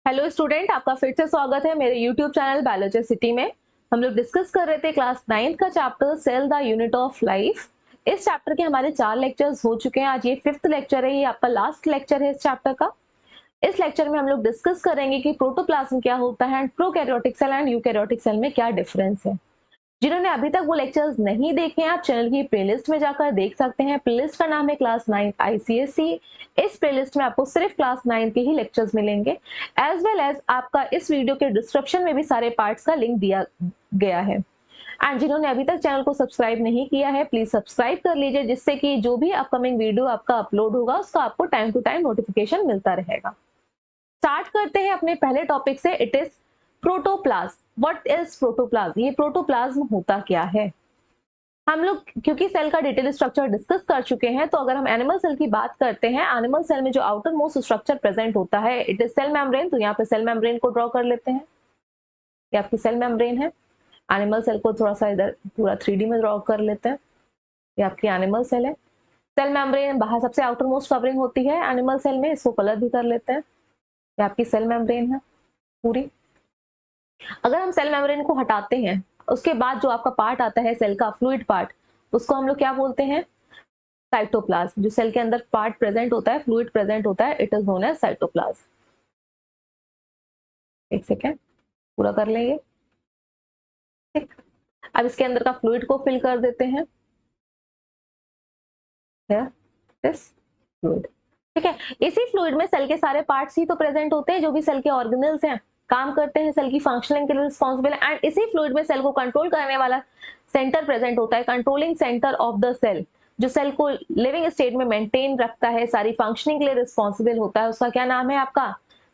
Hello student, आपका फिर से स्वागत है मेरे यूट्यूब चैनल बायोलॉजी सिटी में। हम लोग डिस्कस कर रहे थे क्लास 9th का chapter cell the unit of life. इस चैप्टर के हमारे 4 लेक्चर्स हो चुके हैं। आज ये 5th लेक्चर है, ये आपका लास्ट लेक्चर है इस चैप्टर का। इस लेक्चर में हम लोग डिस्कस करेंगे कि प्रोटोप्लाज्म क्या होता है and prokaryotic cell and eukaryotic cell में क्या डिफरेंस है। जिन्होंने अभी तक वो लेक्चर्स नहीं देखे हैं, आप चैनल की प्लेलिस्ट में जाकर देख सकते हैं। प्लेलिस्ट का नाम है क्लास 9 ICSE। इस प्लेलिस्ट में आपको सिर्फ क्लास 9 के ही लेक्चर्स मिलेंगे, एज वेल एज आपका इस वीडियो के डिस्क्रिप्शन में भी सारे पार्ट्स का लिंक दिया गया है। एंड जिन्होंने अभी तक चैनल को सब्सक्राइब नहीं किया है, प्लीज सब्सक्राइब कर लीजिए, जिससे कि जो भी अपकमिंग वीडियो आपका अपलोड होगा उसका आपको टाइम टू टाइम नोटिफिकेशन मिलता रहेगा। स्टार्ट करते हैं अपने पहले टॉपिक से। It is protoplasm. What is protoplasm? ये प्रोटोप्लाज्म होता क्या है? हम लोग क्योंकि सेल का डिटेल स्ट्रक्चर डिस्कस कर चुके हैं, तो अगर हम एनिमल सेल की बात करते हैं, एनिमल सेल में जो आउटर मोस्ट स्ट्रक्चर प्रेजेंट होता है इट इज सेल मेम्ब्रेन। तो यहाँ पे सेल मेम्ब्रेन को ड्रॉ कर लेते हैं। ये आपकी सेल मेम्ब्रेन है। एनिमल सेल को थोड़ा सा इधर पूरा 3D में ड्रॉ कर लेते हैं। ये आपकी एनिमल सेल है। सेल मेम्ब्रेन बाहर सबसे आउटर मोस्ट कवरिंग होती है एनिमल सेल में, इसको कलर भी कर लेते हैं। ये आपकी सेल मेम्ब्रेन है पूरी। अगर हम सेल मेम्ब्रेन को हटाते हैं, उसके बाद जो आपका पार्ट आता है सेल का फ्लूइड पार्ट, उसको हम लोग क्या बोलते हैं? साइटोप्लाज्म। जो सेल के अंदर पार्ट प्रेजेंट होता है, फ्लूइड प्रेजेंट होता है, it is known as cytoplasm. एक सेकेंड, पूरा कर लेंगे। ठीक, अब इसके अंदर का फ्लूइड को फिल कर देते हैं। फ्लूइड, ठीक है। इसी फ्लूइड में सेल के सारे पार्ट्स ही तो प्रेजेंट होते हैं, जो भी सेल के ऑर्गेनल्स हैं, काम करते हैं, सेल की फंक्शनिंग के लिए रिस्पॉन्सिबल है। एंड इसी फ्लूइड में सेल को कंट्रोल करने वाला सेंटर प्रेजेंट होता है, controlling centre of the cell, जो सेल को लिविंग स्टेट में मेंटेन रखता है, सारी फंक्शनिंग के लिए रिस्पॉन्सिबल होता है। उसका क्या नाम है आपका?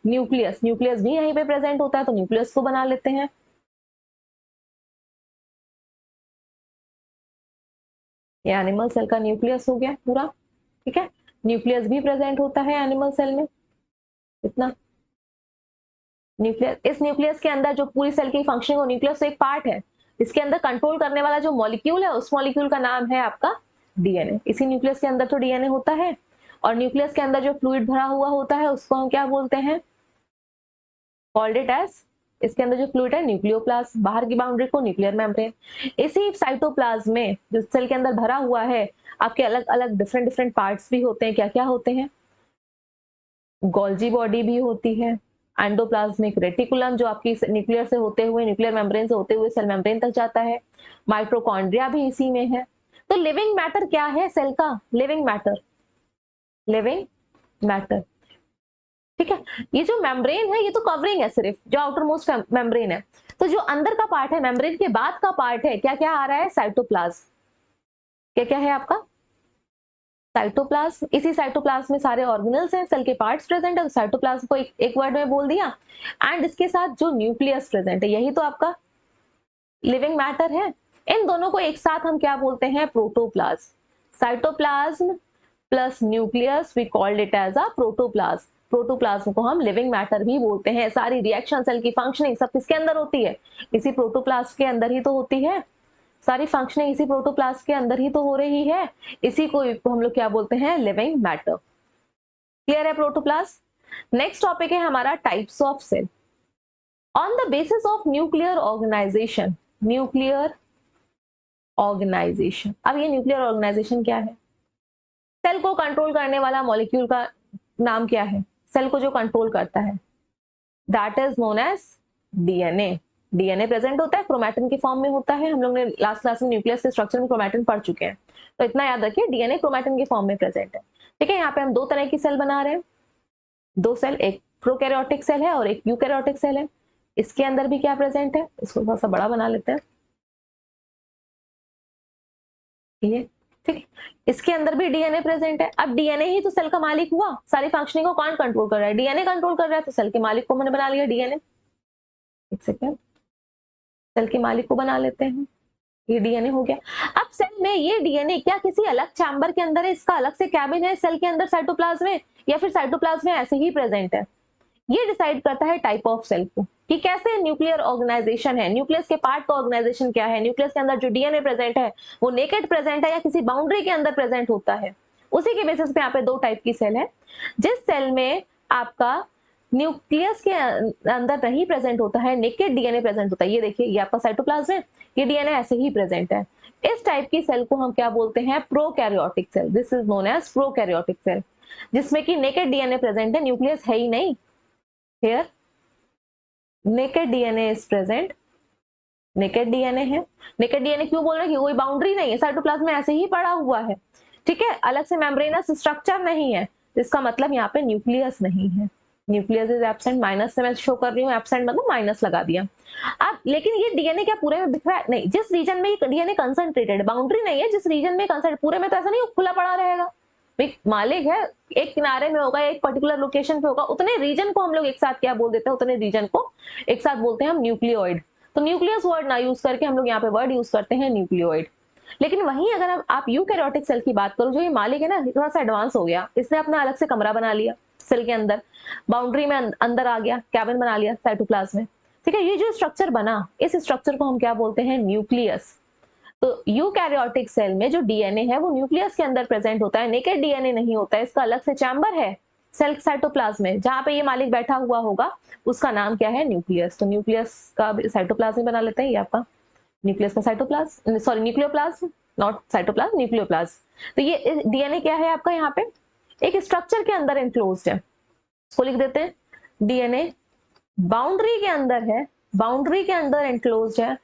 न्यूक्लियस। न्यूक्लियस भी यहीं पे प्रेजेंट होता है, तो न्यूक्लियस को बना लेते हैं। ये एनिमल सेल का न्यूक्लियस हो गया पूरा, ठीक है। न्यूक्लियस भी प्रेजेंट होता है एनिमल सेल में। इतना न्यूक्लियस, इस न्यूक्लियस के अंदर जो पूरी सेल की फंक्शनिंग हो, न्यूक्लियस एक पार्ट है, इसके अंदर कंट्रोल करने वाला जो मॉलिक्यूल है, उस मॉलिक्यूल का नाम है आपका डीएनए। इसी न्यूक्लियस के अंदर तो डीएनए होता है। और न्यूक्लियस के अंदर जो फ्लूइड भरा हुआ होता है उसको हम क्या बोलते हैं? कॉल्ड इट एज, इसके अंदर जो फ्लूइड है न्यूक्लियोप्लाज्म, बाहर की बाउंड्री को न्यूक्लियर मेम्ब्रेन। इसी साइटोप्लाज्म में जो सेल के अंदर भरा हुआ है, आपके अलग अलग डिफरेंट डिफरेंट पार्ट्स भी होते हैं। क्या क्या होते हैं? गोल्जी बॉडी भी होती है, एंडोप्लाज्मिक रेटिकुलम जो आपकी न्यूक्लियर से होते हुए, न्यूक्लियर मेम्ब्रेन से होते हुए सेल मेम्ब्रेन तक जाता है, माइटोकॉन्ड्रिया भी इसी में है। तो लिविंग मैटर क्या है सेल का? लिविंग मैटर, लिविंग मैटर, ठीक है। ये जो मेम्ब्रेन है ये तो कवरिंग है, सिर्फ जो आउटर मोस्ट मेम्ब्रेन है। तो जो अंदर का पार्ट है, मेम्ब्रेन के बाद का पार्ट है, क्या क्या आ रहा है? साइटोप्लाज्म। क्या क्या है आपका? साइटोप्लाज्म। इसी साइटोप्लाज्म में सारे ऑर्गेनल्स हैं, सेल के पार्ट्स प्रेजेंट है, तो साइटोप्लाज्म को एक वर्ड में बोल दिया। एंड इसके साथ जो न्यूक्लियस प्रेजेंट है, यही तो आपका लिविंग मैटर है। इन दोनों को एक साथ हम क्या बोलते हैं? Protoplasm. Cytoplasm plus nucleus, we called it as a protoplasm. Protoplasm को हम लिविंग मैटर भी बोलते हैं। सारी रिएक्शन, सेल की फंक्शनिंग सब किसके अंदर होती है? इसी प्रोटोप्लाज्म के अंदर ही तो होती है। सारी फंक्शनिंग इसी प्रोटोप्लाज्म के अंदर ही तो हो रही है। इसी को हम लोग क्या बोलते हैं? Living matter. क्लियर है प्रोटोप्लाज्म? नेक्स्ट टॉपिक है हमारा types of cell on the basis of nuclear organisation. Nuclear organisation, अब ये न्यूक्लियर ऑर्गेनाइजेशन क्या है? सेल को कंट्रोल करने वाला मॉलिक्यूल का नाम क्या है? सेल को जो कंट्रोल करता है, that is known as DNA. DNA present होता है, क्रोमैटिन के फॉर्म में होता है। हम लोग ने लास्ट क्लास में न्यूक्लियस के स्ट्रक्चर में क्रोमैटिन पढ़ चुके हैं, तो इतना याद रखिए, डीएनए क्रोमैटिन के फॉर्म में प्रेजेंट है, ठीक है। यहाँ पे हम दो तरह की सेल बना रहे हैं, दो सेल, एक प्रोकैरियोटिक सेल है और एक यूकैरियोटिक सेल है। इसके अंदर भी क्या प्रेजेंट है? इसको थोड़ा सा बड़ा बना लेते हैं, ये ठीक। इसके अंदर भी डीएनए प्रेजेंट है। अब डीएनए ही तो सेल का मालिक हुआ, सारी फंक्शनिंग को कौन कंट्रोल कर रहा है? डीएनए कंट्रोल कर रहा है, तो सेल के मालिक को मैंने बना लिया डीएनए। एक सेकेंड, सेल के मालिक को बना लेते हैं, ये डीएनए हो गया। अब सेल में ये डीएनए क्या किसी अलग चैम्बर के अंदर है, इसका अलग से कैबिन है सेल के अंदर साइटोप्लाज्म में, या फिर साइटोप्लाज्म में ऐसे ही प्रेजेंट है? ये डिसाइड करता है टाइप ऑफ सेल को। कि कैसे न्यूक्लियर ऑर्गेनाइजेशन है, न्यूक्लियस के पार्ट का ऑर्गेनाइजेशन क्या है, न्यूक्लियस के अंदर जो डीएनए प्रेजेंट है वो नेकेड प्रेजेंट है या किसी बाउंड्री के अंदर प्रेजेंट होता है। उसी के बेसिस पे यहाँ पे दो टाइप की सेल है। जिस सेल में आपका न्यूक्लियस के अंदर नहीं प्रेजेंट होता है, नेकेड डीएनए प्रेजेंट होता है, ये देखिए ये आपका साइटोप्लाज्म है, ये डीएनए ऐसे ही प्रेजेंट है। इस टाइप की सेल को हम क्या बोलते हैं, prokaryotic cell. This is known as prokaryotic cell, जिसमें कि नेकेड डीएनए प्रेजेंट है, न्यूक्लियस है ही नहीं। Here naked DNA is present, naked DNA है। नेकेड डीएनए क्यों बोल रहे हैं कि कोई बाउंड्री नहीं है, साइटोप्लाज्म में ऐसे ही पड़ा हुआ है, ठीक है, अलग से मेम्ब्रेनस स्ट्रक्चर नहीं है, इसका मतलब यहाँ पे न्यूक्लियस नहीं है। न्यूक्लियस इज एब्सेंट, माइनस से मैं शो कर रही हूँ, एब्सेंट मतलब माइनस लगा दिया। अब लेकिन ये डीएनए क्या पूरे में दिख रहा है, नहीं, जिस रीजन में ये डीएनए कंसंट्रेटेड, बाउंड्री नहीं है, जिस रीजन में कंसंट्रेट, पूरे में तो ऐसा नहीं खुला पड़ा रहेगा, मालिक है, एक किनारे में होगा, एक पर्टिकुलर लोकेशन पे होगा, उतने रीजन को हम लोग एक साथ क्या बोल देते हैं, उतने रीजन को एक साथ बोलते हैं हम न्यूक्लियोइड। तो न्यूक्लियस वर्ड ना यूज करके हम लोग यहाँ पे वर्ड यूज करते हैं न्यूक्लियोइड। लेकिन वहीं अगर आप यूकैरियोटिक सेल की बात करो, जो ये मालिक है ना, थोड़ा सा एडवांस हो गया, इसने अपना अलग से कमरा बना लिया सेल के अंदर, बाउंड्री में अंदर आ गया, कैबिन बना लिया साइटोप्लाज्म में, ठीक है। ये जो स्ट्रक्चर बना, इस स्ट्रक्चर को हम क्या बोलते हैं, न्यूक्लियस। तो यूकैरियोटिक सेल में जो डीएनए है वो न्यूक्लियस के अंदर प्रेजेंट होता है, नेकेड डीएनए नहीं होता है, इसका अलग से चैम्बर है सेल साइटोप्लाज्म में, जहां पे ये मालिक बैठा हुआ होगा, उसका नाम क्या है, न्यूक्लियस। तो न्यूक्लियस का साइटोप्लाज्म बना लेते हैं, ये आपका न्यूक्लियस का cytoplasm, sorry nucleoplasm, not cytoplasm, nucleoplasm. तो ये डीएनए क्या है आपका, यहाँ पे एक स्ट्रक्चर के अंदर एनक्लोज्ड है, इसको लिख देते हैं डीएनए बाउंड्री के अंदर है, बाउंड्री के अंदर एनक्लोज्ड है,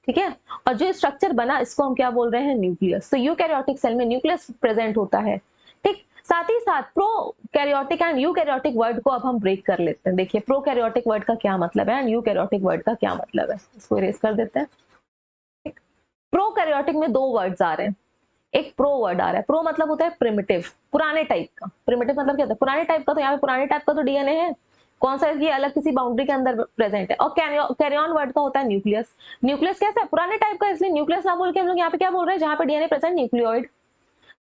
ठीक है। और जो स्ट्रक्चर बना, इसको हम क्या बोल रहे हैं, न्यूक्लियस। तो यूकैरियोटिक सेल में न्यूक्लियस प्रेजेंट होता है, ठीक। साथ ही साथ प्रोकैरियोटिक एंड यूकैरियोटिक वर्ड को अब हम ब्रेक कर लेते हैं। देखिए प्रोकैरियोटिक वर्ड का क्या मतलब है एंड यूकैरियोटिक वर्ड का क्या मतलब है, इसको इरेज कर देते हैं। प्रोकैरियोटिक में दो वर्ड्स आ रहे हैं, एक प्रो वर्ड आ रहा है, प्रो मतलब होता है प्रिमिटिव, पुराने टाइप का। प्रिमिटिव मतलब क्या होता है, पुराने टाइप का। तो यहाँ पे पुराने टाइप का तो डीएनए है, कौन सा, ये अलग किसी बाउंड्री के अंदर प्रेजेंट है। और कैरियन वर्ड का होता है न्यूक्लियस। न्यूक्लियस कैसा है, पुराने टाइप का, इसलिए न्यूक्लियस ना बोल के हम लोग यहाँ पे क्या बोल रहे हैं, जहाँ पे डीएनए प्रेजेंट, न्यूक्लियोइड।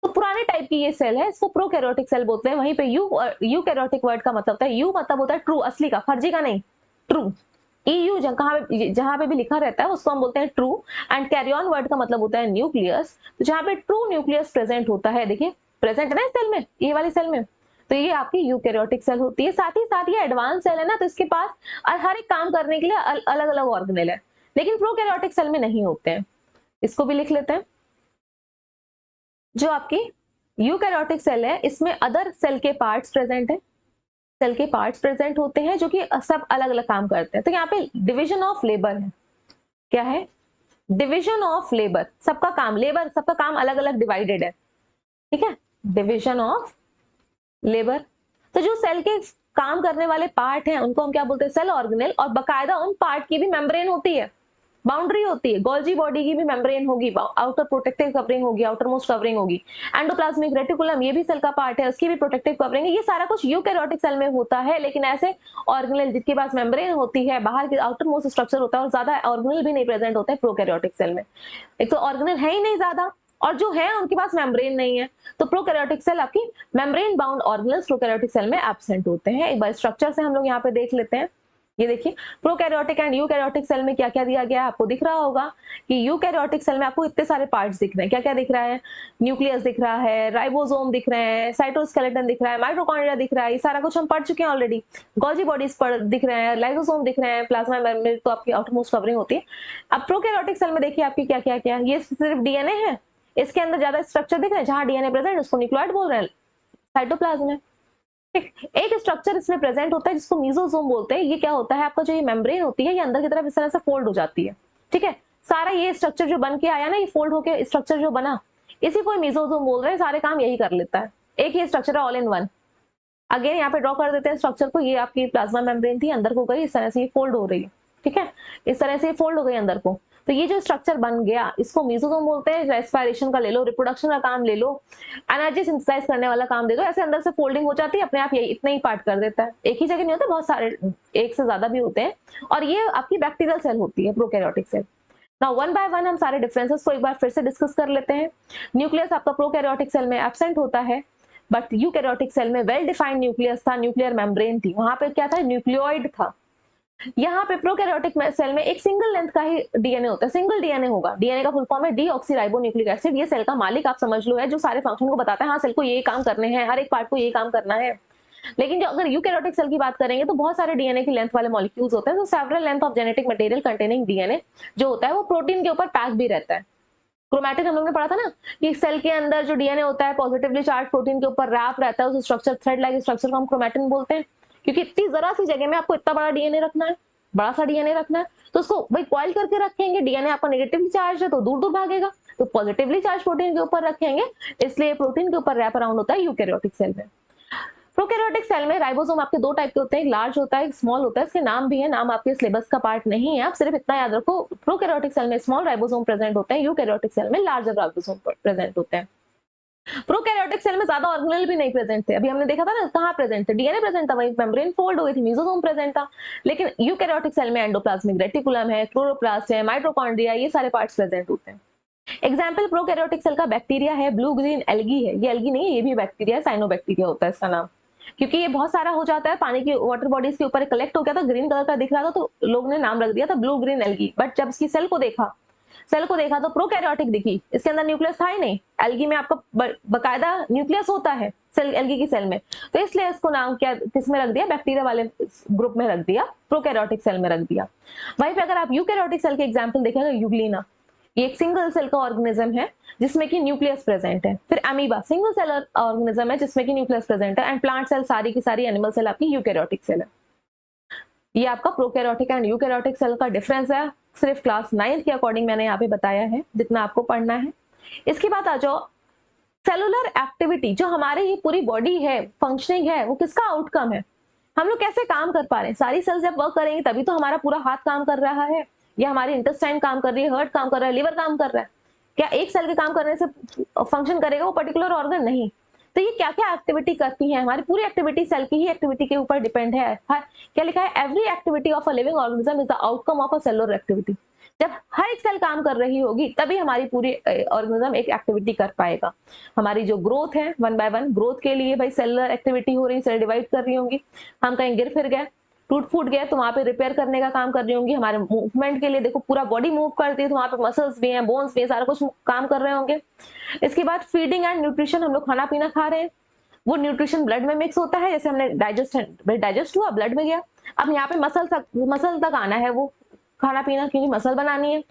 तो पुराने टाइप की ये सेल है, इसको प्रोकैरियोटिक सेल बोलते हैं। वहीं पे यूकैरियोटिक वर्ड का मतलब होता है, यू मतलब होता है ट्रू, असली का, फर्जी का नहीं, ट्रू। EU जहां पे भी लिखा रहता है उसको हम बोलते हैं ट्रू। एंड कैरियन वर्ड का मतलब होता है न्यूक्लियस। तो जहां पे ट्रू न्यूक्लियस प्रेजेंट होता है, देखिए प्रेजेंट है ना इस सेल में, ये वाली सेल में, तो ये आपकी यूकैरियोटिक सेल होती है। साथ ही साथ ये एडवांस सेल है ना, तो इसके पास हर एक काम करने के लिए अलग अलग ऑर्गेनेल है, लेकिन प्रोकैरियोटिक सेल में नहीं होते हैं। इसको भी लिख लेते हैं। जो आपकी यूकैरियोटिक सेल है, इसमें अदर सेल के पार्ट्स प्रेजेंट है, सेल के पार्ट्स प्रेजेंट होते हैं जो कि सब अलग अलग काम करते हैं। तो यहाँ पे डिविजन ऑफ लेबर है, क्या है, डिविजन ऑफ लेबर, सबका काम, लेबर सबका काम अलग अलग डिवाइडेड है, ठीक है, डिविजन ऑफ लेबर। तो जो सेल के काम करने वाले पार्ट हैं उनको हम क्या बोलते हैं, सेल ऑर्गेनेल। और बकायदा उन पार्ट की भी मेम्ब्रेन होती है, बाउंड्री होती है, गोल्जी बॉडी की भी मेम्ब्रेन होगी, आउटर प्रोटेक्टिव कवरिंग होगी, आउटर मोस्ट कवरिंग होगी। एंडोप्लाज्मिक रेटिकुलम ये भी सेल का पार्ट है, उसकी भी प्रोटेक्टिव कवरिंग है। ये सारा कुछ यूकैरियोटिक सेल में होता है, लेकिन ऐसे ऑर्गेनेल जिसके पास मेम्ब्रेन होती है, बाहर की आउटर मोस्ट स्ट्रक्चर होता है, और ज्यादा ऑर्गेनेल भी नहीं प्रेजेंट होते हैं प्रोकैरियोटिक सेल में। एक तो ऑर्गेनेल है ही नहीं ज्यादा, और जो है उनके पास मेम्ब्रेन नहीं है। तो प्रोकैरियोटिक सेल आपकी membrane bound organelles prokaryotic cell में एब्सेंट होते हैं। एक बार स्ट्रक्चर से हम लोग यहाँ पे देख लेते हैं। ये देखिए प्रोकैरियोटिक एंड यूकैरियोटिक सेल में क्या क्या दिया गया है, आपको दिख रहा होगा कि यूकैरियोटिक सेल में आपको इतने सारे पार्ट्स दिख रहे हैं। क्या क्या दिख रहा है, न्यूक्लियस दिख रहा है, राइबोसोम दिख रहे हैं, साइटोस्केलेटन दिख रहा है, माइटोकॉन्ड्रिया दिख रहा है, ये सारा कुछ हम पढ़ चुके हैं ऑलरेडी। गोल्जी बॉडीज दिख रहे हैं, लाइसोसोम दिख रहे हैं, प्लाज्मा मेम्ब्रेन तो आपकी आउटरमोस्ट कवरिंग होती है। अब प्रोकैरियोटिक सेल में देखिए आपकी क्या क्या क्या, ये सिर्फ डीएनए है, इसके अंदर ज्यादा स्ट्रक्चर दिख रहे हैं, जहां डीएनए प्रेजेंट उसको न्यूक्लियोइड बोल रहे हैं, साइटोप्लाज्म है। एक स्ट्रक्चर इसमें प्रेजेंट होता है जिसको मीजोसोम बोलते हैं। ये क्या होता है, आपका जो ये मेम्ब्रेन होती है, ये अंदर की तरफ इस तरह से फोल्ड हो जाती है, ठीक है। सारा ये स्ट्रक्चर जो बन के आया ना, ये फोल्ड होके स्ट्रक्चर जो बना, इसी को मीजोसोम बोल रहे हैं। सारे काम यही कर लेता है, एक ही स्ट्रक्चर है, ऑल इन वन। अगेन यहाँ पे ड्रॉ कर देते हैं स्ट्रक्चर को। ये आपकी प्लाज्मा मेम्ब्रेन थी, अंदर को गई, इस तरह से ये फोल्ड हो रही है, ठीक है, इस तरह से फोल्ड हो गई अंदर को। तो ये जो स्ट्रक्चर बन गया, इसको मीजोसोम बोलते हैं। रेस्पिरेशन का ले लो, रिप्रोडक्शन का काम ले लो, एनर्जी सिंथेसाइज करने वाला काम दे दो, ऐसे अंदर से फोल्डिंग हो जाती है अपने आप, यही इतना ही पार्ट कर देता है। एक ही जगह नहीं होता, बहुत सारे, एक से ज्यादा भी होते हैं। और ये आपकी बैक्टीरियल सेल होती है, prokaryotic cell. Now one by one हम सारे डिफरेंसेस को एक बार फिर से डिस्कस कर लेते हैं। न्यूक्लियस आपका प्रोकैरियोटिक सेल में एब्सेंट होता है, बट यूकैरियोटिक सेल में वेल डिफाइंड न्यूक्लियस था, न्यूक्लियर मेम्ब्रेन थी, वहां पे क्या था, न्यूक्लियोइड था। यहाँ पे प्रोकैरियोटिक सेल में एक सिंगल लेंथ का ही डीएनए होता है, सिंगल डीएनए होगा। डीएनए का फुल फॉर्म है डीऑक्सीराइबोन्यूक्लिक एसिड। ये सेल का मालिक आप समझ लो है, जो सारे फंक्शन को बताता है, हाँ सेल को ये काम करने हैं, हर एक पार्ट को ये काम करना है। लेकिन जो अगर यूकैरियोटिक सेल की बात करेंगे तो बहुत सारे डीएनए की लेंथ वाले मॉलिक्यूल्स होते हैं। तो several length of genetic material containing DNA जो होता है वो प्रोटीन के ऊपर पैक भी रहता है। क्रोमैटिन हम लोग ने पढ़ा था ना कि सेल के अंदर जो डीएनए होता है पॉजिटिवली चार्ज प्रोटीन के ऊपर रैप रहता है, उस स्ट्रक्चर थ्रेड लाइक स्ट्रक्चर को हम क्रोमैटिन बोलते हैं। क्योंकि इतनी जरा सी जगह में आपको इतना बड़ा डीएनए रखना है, बड़ा सा डीएनए रखना है, तो उसको भाई कॉइल करके रखेंगे। डीएनए आपका नेगेटिवली चार्ज है तो दूर दूर भागेगा, तो पॉजिटिवली चार्ज प्रोटीन के ऊपर रखेंगे, इसलिए प्रोटीन के ऊपर रैप अराउंड होता है यूकैरियोटिक सेल में। प्रोकैरियोटिक सेल में राइबोसोम आपके दो टाइप के होते हैं, एक लार्ज होता है, एक स्मॉल होता है। इसके नाम भी है, नाम आपके सिलेबस का पार्ट नहीं है, आप सिर्फ इतना याद रखो, प्रोकैरियोटिक सेल में स्मॉल राइबोसोम प्रेजेंट होते हैं, यूकैरियोटिक सेल में लार्जर राइबोसोम प्रेजेंट होते हैं। प्रोकैरियोटिक सेल में ज्यादा ऑर्गेनेल भी नहीं प्रेजेंट थे, अभी हमने देखा था ना कहाँ प्रेजेंट थे, डीएनए प्रेजेंट था, वही मेम्ब्रेन फोल्ड हो गई थी, मेसोसोम प्रेजेंट था। लेकिन यूकैरियोटिक सेल में एंडोप्लाज्मिक रेटिकुलम है, क्लोरोप्लास्ट है, माइटोकॉन्ड्रिया, ये सारे पार्ट्स प्रेजेंट होते हैं। एग्जाम्पल प्रोकैरियोटिक सेल का बैक्टीरिया है, ब्लू ग्रीन एल्गी है। ये एल्गी नहीं है, ये भी बैक्टीरिया है, साइनोबैक्टीरिया होता है इसका नाम। क्योंकि ये बहुत सारा हो जाता है, पानी की वाटर बॉडीज के ऊपर कलेक्ट हो गया था, ग्रीन कलर का दिख रहा था, तो लोग ने नाम रख दिया था ब्लू ग्रीन एल्गी। बट जब इसकी सेल को देखा तो प्रोकैरियोटिक दिखी, इसके अंदर न्यूक्लियस था ही नहीं। एल्गी में आपका बकायदा न्यूक्लियस होता है सेल, एल्गी की सेल में, तो इसलिए इसको नाम क्या किस में रख दिया, बैक्टीरिया वाले ग्रुप में रख दिया, प्रोकैरियोटिक सेल में रख दिया। वहीं पे अगर आप यूकैरियोटिक सेल के एग्जाम्पल देखेंगे, यूग्लिना, ये एक सिंगल सेल का ऑर्गेनिज्म है जिसमें कि न्यूक्लियस प्रेजेंट है। फिर अमीबा सिंगल सेल ऑर्गेनिज्म है जिसमें कि न्यूक्लियस प्रेजेंट है। एंड प्लांट सेल सारी की सारी एनिमल सेल आपकी यूकैरियोटिक सेल है। ये आपका प्रोकैरियोटिक एंड यूकैरियोटिक सेल का डिफरेंस है, सिर्फ क्लास 9 के अकॉर्डिंग मैंने यहाँ पे बताया है जितना आपको पढ़ना है। इसके बाद आ जाओ सेलुलर एक्टिविटी, जो हमारी ये पूरी बॉडी है, फंक्शनिंग है, वो किसका आउटकम है, हम लोग कैसे काम कर पा रहे हैं। सारी सेल्स जब वर्क करेंगी तभी तो हमारा पूरा हाथ काम कर रहा है, या हमारी इंटेस्टाइन काम कर रही है, हार्ट काम कर रहा है, लिवर काम कर रहा है। क्या एक सेल के काम करने से फंक्शन करेगा वो पर्टिकुलर ऑर्गन? नहीं। तो ये क्या क्या एक्टिविटी करती है, हमारी पूरी एक्टिविटी सेल की ही एक्टिविटी के ऊपर डिपेंड है। क्या लिखा है, every activity of a living organism is the outcome of a cellular activity. जब हर एक सेल काम कर रही होगी तभी हमारी पूरी ऑर्गेनिज्म एक एक्टिविटी कर पाएगा। हमारी जो ग्रोथ है, वन बाय वन ग्रोथ के लिए भाई सेलुलर एक्टिविटी हो रही, सेल डिवाइड कर रही होंगी, हम कहीं गिर फिर गए, टूट फूट गए तो वहां पे रिपेयर करने का काम कर रही होंगी। हमारे मूवमेंट के लिए देखो, पूरा बॉडी मूव करती है तो वहां पे मसल्स भी हैं, बोन्स भी हैं, सारा कुछ काम कर रहे होंगे। इसके बाद फीडिंग एंड न्यूट्रिशन, हम लोग खाना पीना खा रहे हैं, वो न्यूट्रिशन ब्लड में मिक्स होता है, जैसे हमने डाइजेस्ट हुआ ब्लड में गया, अब यहाँ पे मसल तक आना है वो खाना पीना, क्योंकि मसल बनानी है,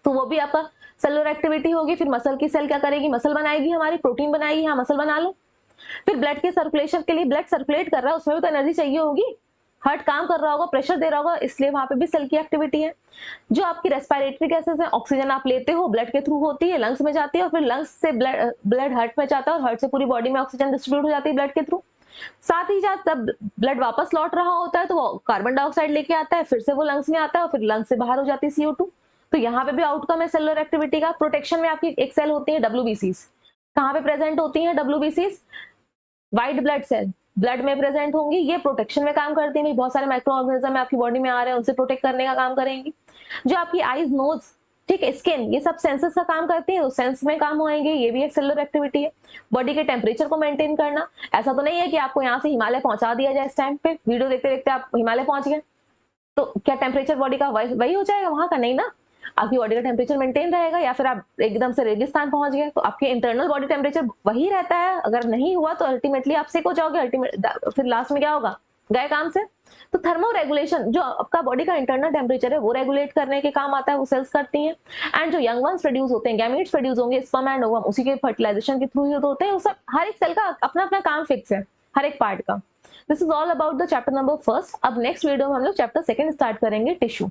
तो वो भी आपका सेलुलर एक्टिविटी होगी। फिर मसल की सेल क्या करेगी, मसल बनाएगी, हमारी प्रोटीन बनाएगी, हाँ मसल बना लो। फिर ब्लड के सर्कुलेशन के लिए, ब्लड सर्कुलेट कर रहा है, उसमें भी तो एनर्जी चाहिए होगी, हार्ट काम कर रहा होगा, प्रेशर दे रहा होगा, इसलिए वहां पे भी सेल की एक्टिविटी है। जो आपकी रेस्पिरेटरी गैसेस है, ऑक्सीजन आप लेते हो, ब्लड के थ्रू होती है, लंग्स में जाती है, और फिर लंग्स से ब्लड हार्ट में जाता है, और हार्ट से पूरी बॉडी में ऑक्सीजन डिस्ट्रीब्यूट हो जाती है ब्लड के थ्रू। साथ ही साथ जब ब्लड वापस लौट रहा होता है तो वो कार्बन डाइऑक्साइड लेके आता है, फिर से वो लंग्स में आता है, और फिर लंग्स से बाहर हो जाती है CO2। तो यहाँ पे भी आउटकम है सेलुलर एक्टिविटी का। प्रोटेक्शन में आपकी एक सेल होती है WBCs, कहाँ पे प्रेजेंट होती है WBCs, white blood cell, blood में प्रेजेंट होंगी, ये प्रोटेक्शन में काम करती है। बहुत सारे माइक्रो ऑर्गेनिज्म आपकी बॉडी में आ रहे हैं, उनसे प्रोटेक्ट करने का काम करेंगी। जो आपकी आईज, नोज, ठीक है, स्किन, ये सब सेंसेस का काम करती है, सेंस में काम होएंगे, ये भी एक सेलुलर एक्टिविटी है। बॉडी के टेम्परेचर को मेंटेन करना, ऐसा तो नहीं है कि आपको यहाँ से हिमालय पहुंचा दिया जाए, इस टाइम पे वीडियो देखते देखते आप हिमालय पहुंच गए तो क्या टेम्परेचर बॉडी का वही हो जाएगा वहां का? नहीं ना, आपकी बॉडी का टेम्परेचर मेंटेन रहेगा। या फिर आप एकदम से रेगिस्तान पहुंच गए तो आपके इंटरनल बॉडी टेम्परेचर वही रहता है, अगर नहीं हुआ तो अल्टीमेटली आप सिक हो जाओगे, फिर लास्ट में क्या होगा, गए काम से। तो थर्मो रेगुलेशन, जो आपका बॉडी का इंटरनल टेम्परेचर है वो रेगुलेट करने के काम आता है, वो सेल्स करती हैं। एंड जो यंग वंस प्रोड्यूस होते हैं, गैमेट्स प्रोड्यूस होंगे, स्पर्म एंड ओवम, उसी के फर्टिलाइजेशन के थ्रू ही होते हैं। वो सब, हर एक सेल का अपना अपना काम फिक्स है, हर एक पार्ट का। This is all about the chapter number 1। अब नेक्स्ट वीडियो में हम लोग चैप्टर 2 स्टार्ट करेंगे, टिश्यू।